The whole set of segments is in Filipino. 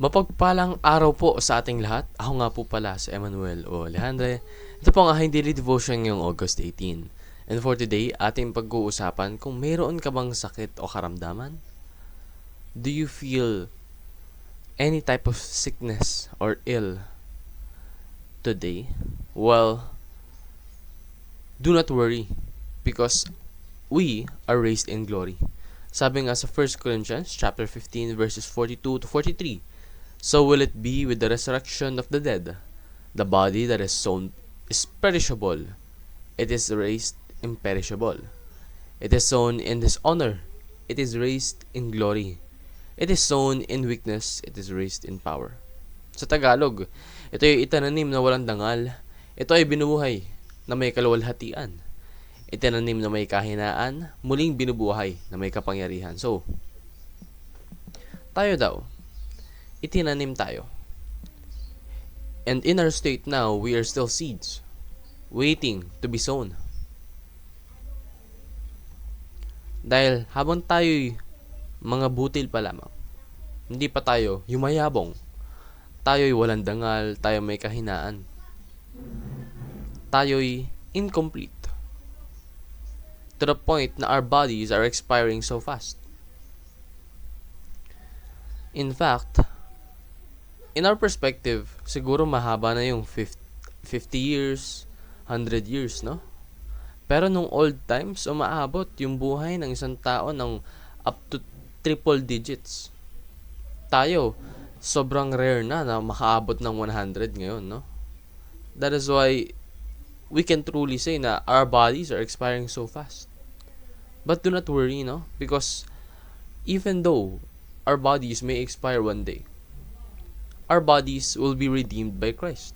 Mapagpalang araw po sa ating lahat. Ako nga po pala si Emmanuel o Alejandre. Ito po ang aking daily devotion ngayong August 18. And for today, ating pag-uusapan kung mayroon ka bang sakit o karamdaman? Do you feel any type of sickness or ill today? Well, do not worry because we are raised in glory. Sabi nga sa 1 Corinthians chapter 15 verses 42 to 43, so will it be with the resurrection of the dead. The body that is sown is perishable. It is raised imperishable. It is sown in dishonor. It is raised in glory. It is sown in weakness. It is raised in power. Sa Tagalog, ito ay itananim na walang dangal. Ito ay binubuhay na may kaluwalhatian. Itinanim na may kahinaan, muling binubuhay na may kapangyarihan. So, tayo daw, itinanim tayo. And in our state now, we are still seeds, waiting to be sown. Dahil habang tayo'y mga butil pa lamang, hindi pa tayo yumayabong, tayo'y walang dangal, tayo may kahinaan, tayo'y incomplete. To the point na our bodies are expiring so fast. In fact, in our perspective, siguro mahaba na yung 50 years, 100 years, no? Pero nung old times, umaabot yung buhay ng isang tao ng up to triple digits. Tayo, sobrang rare na makaabot ng 100 ngayon, no? That is why we can truly say na our bodies are expiring so fast. But do not worry, no? Because even though our bodies may expire one day, our bodies will be redeemed by Christ.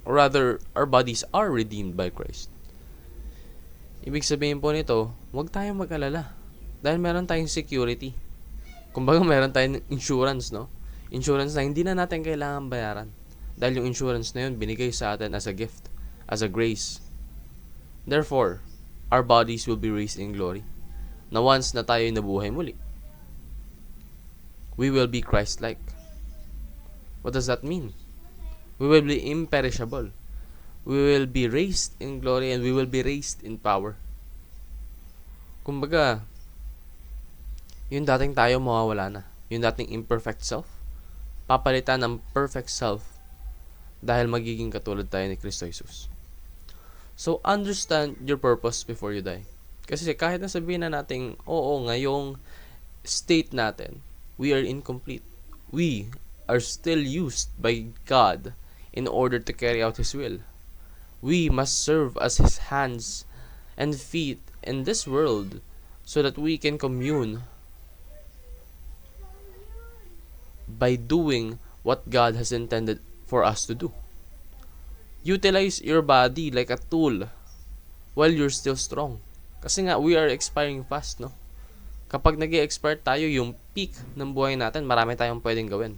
Or rather, our bodies are redeemed by Christ. Ibig sabihin po nito, huwag tayong mag-alala. Dahil meron tayong security. Kumbaga meron tayong insurance, no? Insurance na hindi na natin kailangan bayaran. Dahil yung insurance na yun, binigay sa atin as a gift, as a grace. Therefore, our bodies will be raised in glory. Na once na tayo nabuhay muli, we will be Christ-like. What does that mean? We will be imperishable. We will be raised in glory and we will be raised in power. Kumbaga, yung dating tayo mawawala na. Yung dating imperfect self, papalitan ng perfect self dahil magiging katulad tayo ni Kristo Jesus. So, understand your purpose before you die. Kasi kahit na sabihin na natin, oo, ngayong state natin, we are incomplete. We are still used by God in order to carry out His will. We must serve as His hands and feet in this world so that we can commune by doing what God has intended for us to do. Utilize your body like a tool while you're still strong. Kasi nga, we are expiring fast, no? Kapag nag-expire tayo, yung peak ng buhay natin, marami tayong pwedeng gawin.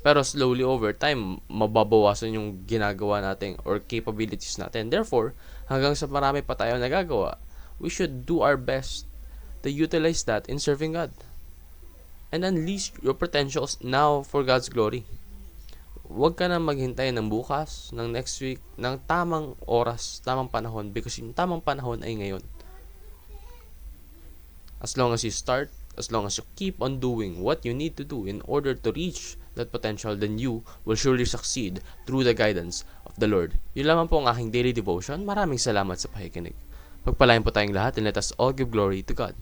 Pero slowly over time, mababawasan yung ginagawa natin or capabilities natin. Therefore, hanggang sa marami pa tayo nagagawa, we should do our best to utilize that in serving God. And unleash your potentials now for God's glory. Huwag ka na maghintay ng bukas, ng next week, ng tamang oras, tamang panahon, because yung tamang panahon ay ngayon. As long as you start, as long as you keep on doing what you need to do in order to reach that potential, then you will surely succeed through the guidance of the Lord. Yun lamang po ang aking daily devotion. Maraming salamat sa pakikinig. Pagpalain po tayong lahat and let us all give glory to God.